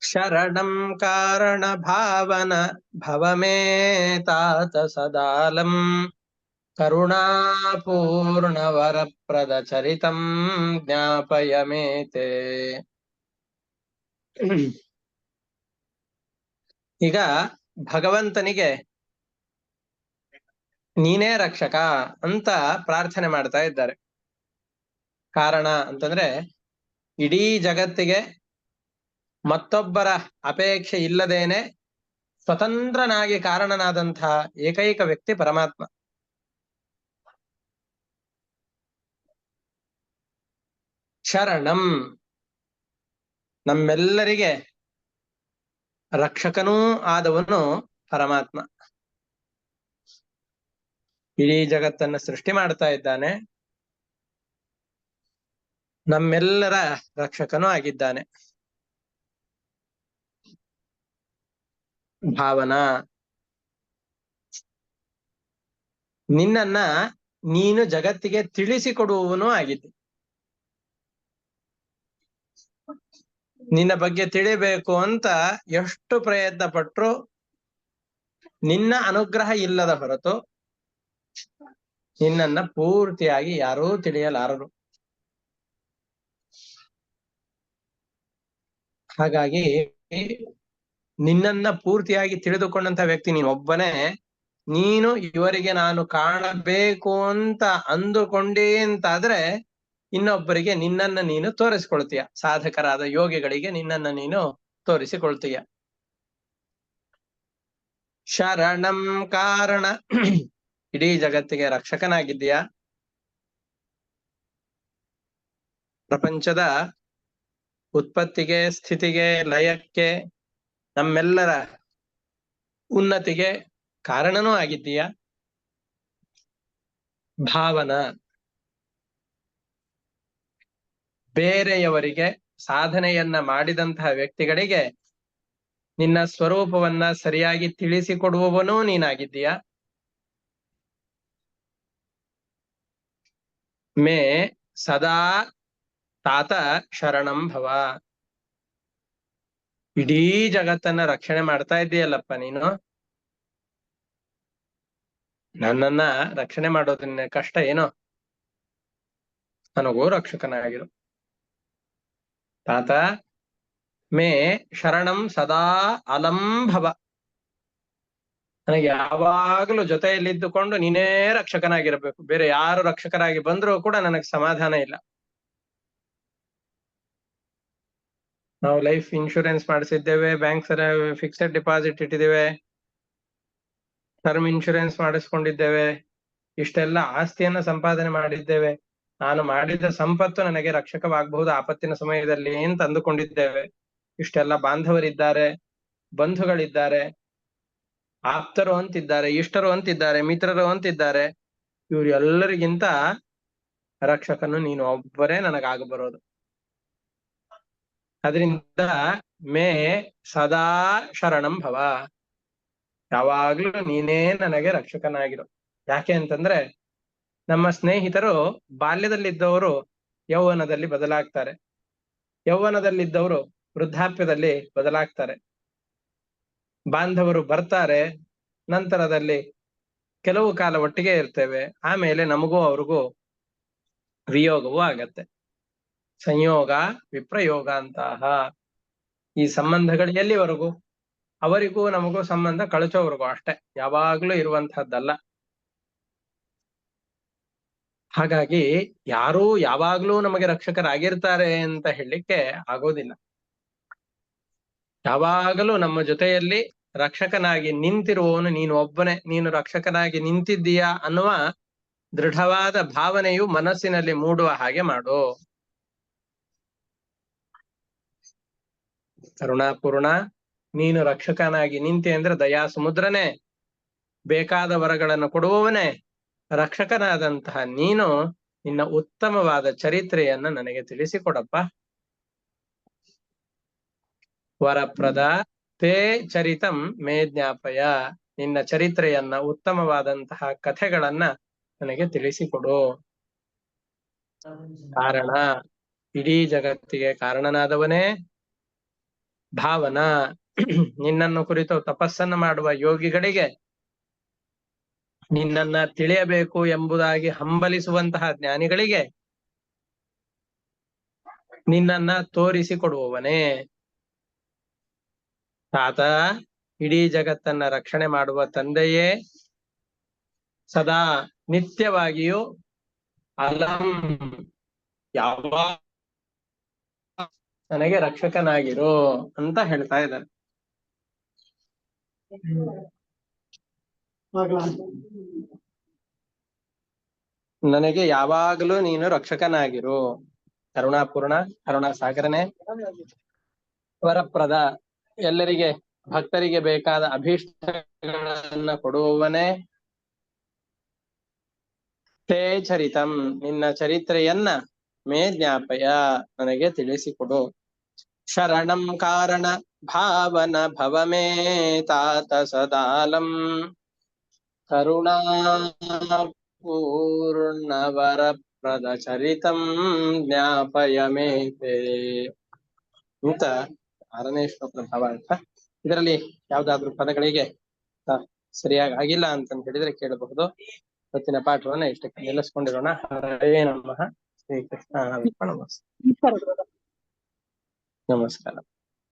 ಶರಣಂ ಕಾರಣ ಭಾವನ ಭವಮೇ ತಾತ ಸದಾಲಂ ಕರುಣಾಪೂರ್ಣ ವರಪ್ರದ ಚರಿತಂ ಜ್ಞಾಪಯ ಮೇತೆ. ಈಗ ಭಗವಂತನಿಗೆ ನೀನೇ ರಕ್ಷಕ ಅಂತ ಪ್ರಾರ್ಥನೆ ಮಾಡ್ತಾ ಇದ್ದಾರೆ. ಕಾರಣ ಅಂತಂದ್ರೆ ಇಡೀ ಜಗತ್ತಿಗೆ ಮತ್ತೊಬ್ಬರ ಅಪೇಕ್ಷೆ ಇಲ್ಲದೇನೆ ಸ್ವತಂತ್ರನಾಗಿ ಕಾರಣನಾದಂತಹ ಏಕೈಕ ವ್ಯಕ್ತಿ ಪರಮಾತ್ಮ. ಶರಣಂ ನಮ್ಮೆಲ್ಲರಿಗೆ ರಕ್ಷಕನೂ ಆದವನು ಪರಮಾತ್ಮ. ಇಡೀ ಜಗತ್ತನ್ನ ಸೃಷ್ಟಿ ಮಾಡ್ತಾ ಇದ್ದಾನೆ, ನಮ್ಮೆಲ್ಲರ ರಕ್ಷಕನೂ ಆಗಿದ್ದಾನೆ. ಭಾವನಾ ನಿನ್ನನ್ನ ನೀನು ಜಗತ್ತಿಗೆ ತಿಳಿಸಿಕೊಡುವವನು ಆಗಿದ್ದೆ. ನಿನ್ನ ಬಗ್ಗೆ ತಿಳಿಬೇಕು ಅಂತ ಎಷ್ಟು ಪ್ರಯತ್ನ ಪಟ್ರು ನಿನ್ನ ಅನುಗ್ರಹ ಇಲ್ಲದ ಹೊರತು ನಿನ್ನನ್ನ ಪೂರ್ತಿಯಾಗಿ ಯಾರೂ ತಿಳಿಯಲಾರರು. ಹಾಗಾಗಿ ನಿನ್ನನ್ನ ಪೂರ್ತಿಯಾಗಿ ತಿಳಿದುಕೊಂಡಂತ ವ್ಯಕ್ತಿ ನೀನೊಬ್ಬನೇ. ನೀನು ಇವರಿಗೆ ನಾನು ಕಾಣಬೇಕು ಅಂತ ಅಂದುಕೊಂಡೇ ಅಂತಾದ್ರೆ ಇನ್ನೊಬ್ಬರಿಗೆ ನಿನ್ನನ್ನ ನೀನು ತೋರಿಸ್ಕೊಳ್ತೀಯ. ಸಾಧಕರಾದ ಯೋಗಿಗಳಿಗೆ ನಿನ್ನನ್ನ ನೀನು ತೋರಿಸಿಕೊಳ್ತೀಯ. ಶರಣಂ ಕಾರಣ ಇಡೀ ಜಗತ್ತಿಗೆ ರಕ್ಷಕನಾಗಿದ್ದೀಯ. ಪ್ರಪಂಚದ ಉತ್ಪತ್ತಿಗೆ, ಸ್ಥಿತಿಗೆ, ಲಯಕ್ಕೆ, ನಮ್ಮೆಲ್ಲರ ಉನ್ನತಿಗೆ ಕಾರಣನೂ ಆಗಿದ್ದೀಯ. ಭಾವನ ಬೇರೆಯವರಿಗೆ ಸಾಧನೆಯನ್ನ ಮಾಡಿದಂತಹ ವ್ಯಕ್ತಿಗಳಿಗೆ ನಿನ್ನ ಸ್ವರೂಪವನ್ನ ಸರಿಯಾಗಿ ತಿಳಿಸಿಕೊಡುವವನೂ ನೀನಾಗಿದ್ದೀಯ. ಮೇ ಸದಾ ತಾತ ಶರಣಂ ಭವ. ಇಡೀ ಜಗತ್ತನ್ನ ರಕ್ಷಣೆ ಮಾಡ್ತಾ ಇದ್ದೀಯಲ್ಲಪ್ಪ ನೀನು. ನನ್ನನ್ನ ರಕ್ಷಣೆ ಮಾಡೋದನ್ನ ಕಷ್ಟ ಏನೋ, ನನಗೂ ರಕ್ಷಕನಾಗಿರು ತಾತ. ಮೇ ಶರಣಂ ಸದಾ ಅಲಂ ಭವ. ನನಗೆ ಯಾವಾಗಲೂ ಜೊತೆಯಲ್ಲಿದ್ದುಕೊಂಡು ನೀನೇ ರಕ್ಷಕನಾಗಿರ್ಬೇಕು. ಬೇರೆ ಯಾರು ರಕ್ಷಕರಾಗಿ ಬಂದ್ರೂ ಕೂಡ ನನಗೆ ಸಮಾಧಾನ ಇಲ್ಲ. ನಾವು ಲೈಫ್ ಇನ್ಶೂರೆನ್ಸ್ ಮಾಡಿಸಿದ್ದೇವೆ, ಬ್ಯಾಂಕ್ ಫಿಕ್ಸೆಡ್ ಡಿಪಾಸಿಟ್ ಇಟ್ಟಿದ್ದೇವೆ, ಟರ್ಮ್ ಇನ್ಶೂರೆನ್ಸ್ ಮಾಡಿಸ್ಕೊಂಡಿದ್ದೇವೆ, ಇಷ್ಟೆಲ್ಲ ಆಸ್ತಿಯನ್ನ ಸಂಪಾದನೆ ಮಾಡಿದ್ದೇವೆ. ನಾನು ಮಾಡಿದ ಸಂಪತ್ತು ನನಗೆ ರಕ್ಷಕವಾಗಬಹುದು ಆಪತ್ತಿನ ಸಮಯದಲ್ಲಿ ಅಂತ ಅಂದುಕೊಂಡಿದ್ದೇವೆ. ಇಷ್ಟೆಲ್ಲ ಬಾಂಧವರಿದ್ದಾರೆ, ಬಂಧುಗಳಿದ್ದಾರೆ, ಆಪ್ತರು ಅಂತಿದ್ದಾರೆ, ಇಷ್ಟರು ಅಂತಿದ್ದಾರೆ, ಮಿತ್ರರು ಅಂತಿದ್ದಾರೆ. ಇವ್ರು ಎಲ್ಲರಿಗಿಂತ ರಕ್ಷಕನು ನೀನು ಒಬ್ಬರೇ ನನಗಾಗ ಬರೋದು. ಅದರಿಂದ ಮೇ ಸದಾ ಶರಣಂ ಭವ. ಯಾವಾಗ್ಲೂ ನೀನೇ ನನಗೆ ರಕ್ಷಕನಾಗಿರು. ಯಾಕೆ ಅಂತಂದ್ರೆ ನಮ್ಮ ಸ್ನೇಹಿತರು ಬಾಲ್ಯದಲ್ಲಿದ್ದವರು ಯೌವನದಲ್ಲಿ ಬದಲಾಗ್ತಾರೆ, ಯೌವನದಲ್ಲಿದ್ದವರು ವೃದ್ಧಾಪ್ಯದಲ್ಲಿ ಬದಲಾಗ್ತಾರೆ. ಬಾಂಧವರು ಬರ್ತಾರೆ, ನಂತರದಲ್ಲಿ ಕೆಲವು ಕಾಲ ಒಟ್ಟಿಗೆ ಇರ್ತೇವೆ, ಆಮೇಲೆ ನಮಗೂ ಅವ್ರಿಗೂ ವಿಯೋಗವೂ ಆಗತ್ತೆ. ಸಂಯೋಗ ವಿಪ್ರಯೋಗ ಅಂತಹ ಈ ಸಂಬಂಧಗಳು ಎಲ್ಲಿವರೆಗೂ? ಅವರಿಗೂ ನಮಗೂ ಸಂಬಂಧ ಕಳಚೋವರೆಗೂ ಅಷ್ಟೇ, ಯಾವಾಗ್ಲೂ ಇರುವಂತಹದ್ದಲ್ಲ. ಹಾಗಾಗಿ ಯಾರೂ ಯಾವಾಗ್ಲೂ ನಮಗೆ ರಕ್ಷಕರಾಗಿರ್ತಾರೆ ಅಂತ ಹೇಳಲಿಕ್ಕೆ ಆಗೋದಿಲ್ಲ. ಯಾವಾಗಲೂ ನಮ್ಮ ಜೊತೆಯಲ್ಲಿ ರಕ್ಷಕನಾಗಿ ನಿಂತಿರುವವನು ನೀನು ಒಬ್ಬನೇ. ನೀನು ರಕ್ಷಕನಾಗಿ ನಿಂತಿದ್ದೀಯಾ ಅನ್ನುವ ದೃಢವಾದ ಭಾವನೆಯು ಮನಸ್ಸಿನಲ್ಲಿ ಮೂಡುವ ಹಾಗೆ ಮಾಡು. ಕರುಣಾಪೂರ್ಣ, ನೀನು ರಕ್ಷಕನಾಗಿ ನಿಂತೆ ಅಂದ್ರೆ ದಯಾ ಸಮುದ್ರನೇ, ಬೇಕಾದ ವರಗಳನ್ನು ಕೊಡುವವನೇ, ರಕ್ಷಕನಾದಂತಹ ನೀನು ನಿನ್ನ ಉತ್ತಮವಾದ ಚರಿತ್ರೆಯನ್ನ ನನಗೆ ತಿಳಿಸಿಕೊಡಪ್ಪ. ವರಪ್ರದ ತೇ ಚರಿತಂ ಮೇ ಜ್ಞಾಪಯ. ನಿನ್ನ ಚರಿತ್ರೆಯನ್ನ, ಉತ್ತಮವಾದಂತಹ ಕಥೆಗಳನ್ನ ನನಗೆ ತಿಳಿಸಿಕೊಡು. ಕಾರಣ, ಇಡೀ ಜಗತ್ತಿಗೆ ಕಾರಣನಾದವನೇ, ಭಾವನ ನಿನ್ನನ್ನು ಕುರಿತು ತಪಸ್ಸನ್ನು ಮಾಡುವ ಯೋಗಿಗಳಿಗೆ ನಿನ್ನನ್ನ ತಿಳಿಯಬೇಕು ಎಂಬುದಾಗಿ ಹಂಬಲಿಸುವಂತಹ ಜ್ಞಾನಿಗಳಿಗೆ ನಿನ್ನನ್ನ ತೋರಿಸಿಕೊಡುವವನೇ. ತಾತ ಇಡೀ ಜಗತ್ತನ್ನ ರಕ್ಷಣೆ ಮಾಡುವ ತಂದೆಯೇ ಸದಾ ನಿತ್ಯವಾಗಿಯೂ ಅಲಂ ಯಾವ ನನಗೆ ರಕ್ಷಕನಾಗಿರು ಅಂತ ಹೇಳ್ತಾ ಇದ್ದಾರೆ. ನನಗೆ ಯಾವಾಗಲೂ ನೀನು ರಕ್ಷಕನಾಗಿರು. ಕರುಣಾಪೂರ್ಣ, ಕರುಣಾ ಸಾಗರನೆ, ವರಪ್ರದ, ಎಲ್ಲರಿಗೆ ಭಕ್ತರಿಗೆ ಬೇಕಾದ ಅಭೀಷ್ಟಗಳನ್ನ ಕೊಡುವವನೇ. ತೇ ಚರಿತಂ, ನಿನ್ನ ಚರಿತ್ರೆಯನ್ನ ಮೇ ಜ್ಞಾಪಯ, ನನಗೆ ತಿಳಿಸಿಕೊಡು. ಶರಣಂ ಕಾರಣ ಭಾವನ ಭವಮೇ ತಾತ ಸದಾಲಂ, ಕರುಣಾ ಪೂರ್ಣವರಪ್ರದ ಚರಿತಂ ಜ್ಞಾಪಯ ಮೇತೆ ಅಂತ 6ನೇ ಶ್ಲೋಕದ ಭಾವ ಅಂತ. ಇದರಲ್ಲಿ ಯಾವ್ದಾದ್ರು ಪದಗಳಿಗೆ ಸರಿಯಾಗಿ ಆಗಿಲ್ಲ ಅಂತ ಹೇಳಿದ್ರೆ ಕೇಳಬಹುದು. ಇವತ್ತಿನ ಪಾಠವನ್ನ ಇಷ್ಟಕ್ಕೆ ನಿಲ್ಲಿಸ್ಕೊಂಡಿರೋಣ. ಹರೇ ನಮಃ. ಶ್ರೀಕೃಷ್ಣ. ನಮಸ್ಕಾರ.